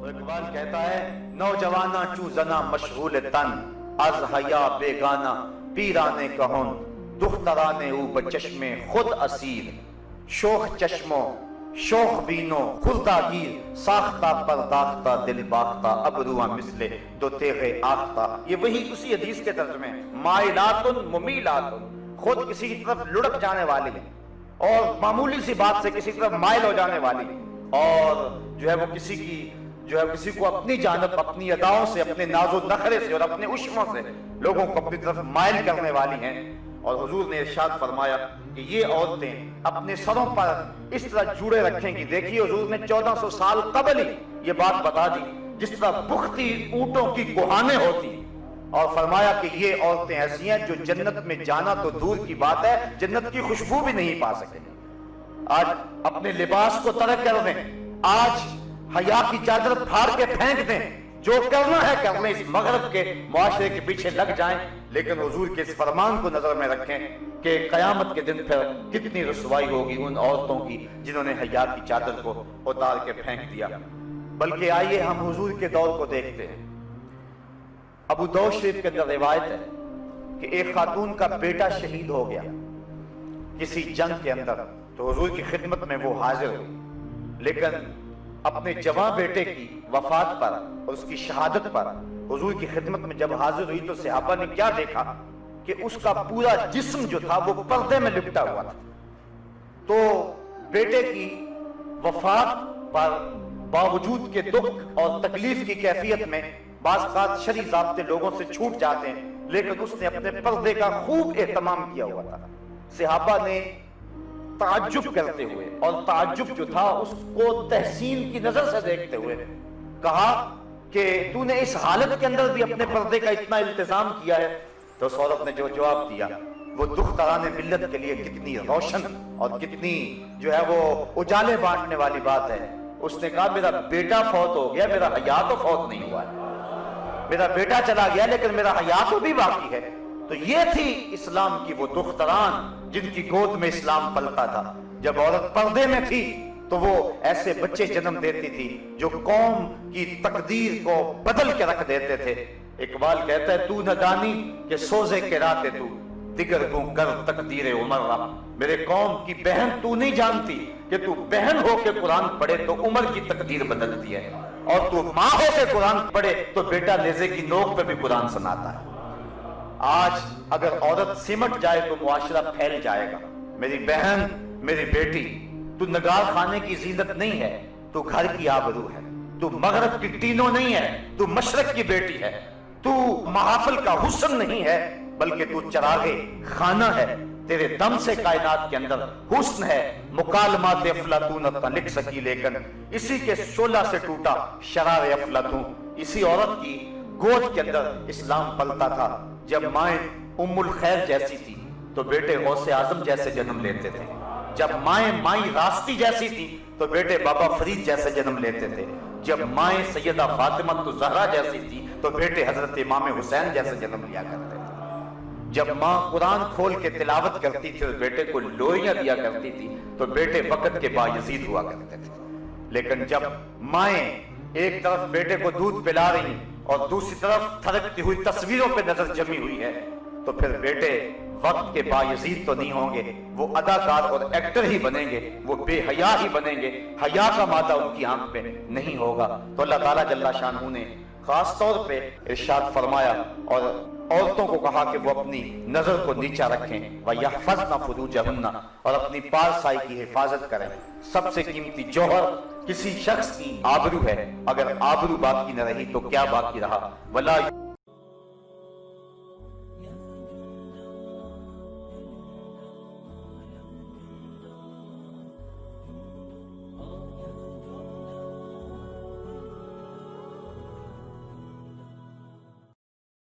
اقبال کہتا ہے نوجواناں چو زنا مشغول تن از حیا بیگانہ پیرانے کہن دخترانے او بچشم خود اسیر شوخ چشموں شوخ بینوں خلدہ گیر ساختہ پرداختہ دل باختہ ابروہ مثل دو تیغ آختہ. یہ وہی اسی حدیث کے ترجمے مائلات ممیلات، خود کسی کی طرف لڑک جانے والی اور معمولی سی بات سے کسی طرف مائل ہو جانے والی، اور جو ہے وہ کسی کو اپنی جانب اپنی اداؤں سے اپنے ناز و نخرے سے اور اپنے عشموں سے لوگوں کو اپنی طرف مائل کرنے والی ہیں. اور حضور نے ارشاد فرمایا کہ یہ عورتیں اپنے سروں پر اس طرح جوڑے رکھیں گی. دیکھیے حضور نے 1400 سال قبل ہی یہ بات بتا دی جس طرح بختی اونٹوں کی کوہانیں ہوتی، اور فرمایا کہ یہ عورتیں ایسی ہیں جو جنت میں جانا تو دور کی بات ہے، جنت کی خوشبو بھی نہیں پا سکیں. آج اپنے لباس کو ترک کر دیں، آج حیا کی چادر پھاڑ کے پھینک دیں، جو کرنا ہے کر لیں، اس مغرب کے معاشرے کے پیچھے لگ جائیں، لیکن حضور کے اس فرمان کو نظر میں رکھیں کہ قیامت کے دن پھر کتنی رسوائی ہوگی ان عورتوں کی جنہوں نے حیا کی چادر کو اتار کے پھینک دیا. بلکہ آئیے ہم حضور کے دور کو دیکھتے ہیں. ابو داؤد شریف کے اندر روایت ہے کہ ایک خاتون کا بیٹا شہید ہو گیا کسی جنگ کے اندر، تو حضور کی خدمت میں وہ حاضر ہوئی، لیکن اپنے جوان بیٹے کی وفات پر اور اس کی شہادت پر حضور کی خدمت میں جب حاضر ہوئی تو صحابہ نے کیا دیکھا کہ اس کا پورا جسم جو تھا وہ پردے میں لپٹا ہوا تھا. تو بیٹے کی وفات پر باوجود کے دکھ اور تکلیف کی کیفیت میں بعض اوقات شرعی ضابطے لوگوں سے چھوٹ جاتے ہیں، لیکن اس نے اپنے پردے کا خوب اہتمام کیا ہوا تھا. صحابہ نے تعجب کرتے ہوئے، اور تعجب جو تھا اس کو تحسین کی نظر سے دیکھتے ہوئے کہا کہ تو نے اس حالت کے اندر بھی اپنے پردے کا اتنا التزام کیا ہے. تو اس عورت نے جو جواب دیا وہ دختران ملت کے لیے کتنی روشن اور کتنی جو ہے وہ اجالے بانٹنے والی بات ہے. اس نے کہا میرا بیٹا فوت ہو گیا، میرا حیا تو فوت نہیں ہوا ہے، میرا بیٹا چلا گیا لیکن میرا حیا تو بھی باقی ہے. تو یہ تھی اسلام کی وہ دختران جن کی گود میں اسلام پلتا تھا. جب عورت پردے میں تھی تو وہ ایسے بچے جنم دیتی تھی جو قوم کی تقدیر کو بدل کے رکھ دیتے تھے. اقبال کہتا ہے تو نہ دانی کہ سوزے کے راتے تو دیگر کو کر تقدیر عمر رہا. میرے قوم کی بہن تو نہیں جانتی کہ تو بہن ہو کے قرآن پڑھے تو عمر کی تقدیر بدلتی ہے، اور تو ماں ہو کے قرآن پڑھے تو بیٹا نیزے کی نوک پہ بھی قرآن سناتا ہے. آج اگر عورت سمٹ جائے تو معاشرہ پھیل جائے گا. میری بہن، میری بیٹی، تو نگار خانے کی زینت نہیں ہے، تو گھر کی آبرو ہے. تو مغرب کی ٹینوں نہیں ہے، تو مشرق کی بیٹی ہے. تو محافل کا حسن نہیں ہے بلکہ تو چراغے خانہ ہے. تیرے دم سے کائنات کے اندر حسن ہے. مکالمات افلاطون نہ لکھ سکی لیکن اسی کے شعلہ سے ٹوٹا شرار افلاطون. اسی عورت کی گود کے اندر اسلام پلتا تھا. جب مائیں ام الخیر جیسی تھی تو بیٹے غوث اعظم جیسے جنم لیتے تھے. جب مائیں مائی راستی جیسی تھی تو بیٹے بابا فرید جیسے جنم لیتے تھے. جب مائیں سیدہ فاطمہ زہرا جیسی تھی تو بیٹے حضرت امام حسین جیسے جنم لیا کرتے تھے. جب ماں قرآن کھول کے تلاوت کرتی تھی اور بیٹے کو لوئیاں دیا کرتی تھی تو بیٹے وقت کے باعزید ہوا کرتے تھے. لیکن جب مائیں ایک طرف بیٹے کو دودھ پلا رہی اور دوسری طرف تھرکتی ہوئی تصویروں پہ نظر جمی ہوئی ہے تو پھر بیٹے وقت کے باعزید تو نہیں ہوں گے، وہ اداکار اور ایکٹر ہی بنیں گے، وہ بے حیا ہی بنیں گے. حیا کا مادہ ان کی آنکھ پہ نہیں ہوگا. تو اللہ تعالیٰ جل شانہ نے خاص طور پہ ارشاد فرمایا اور عورتوں کو کہا کہ وہ اپنی نظر کو نیچا رکھیں وَيَحْفَظْنَ فُرُوجَهُنَّ، اور اپنی پارسائی کی حفاظت کریں. سب سے قیمتی جوہر کسی شخص کی آبرو ہے، اگر آبرو باقی نہ رہی تو کیا باقی رہا. وَلَا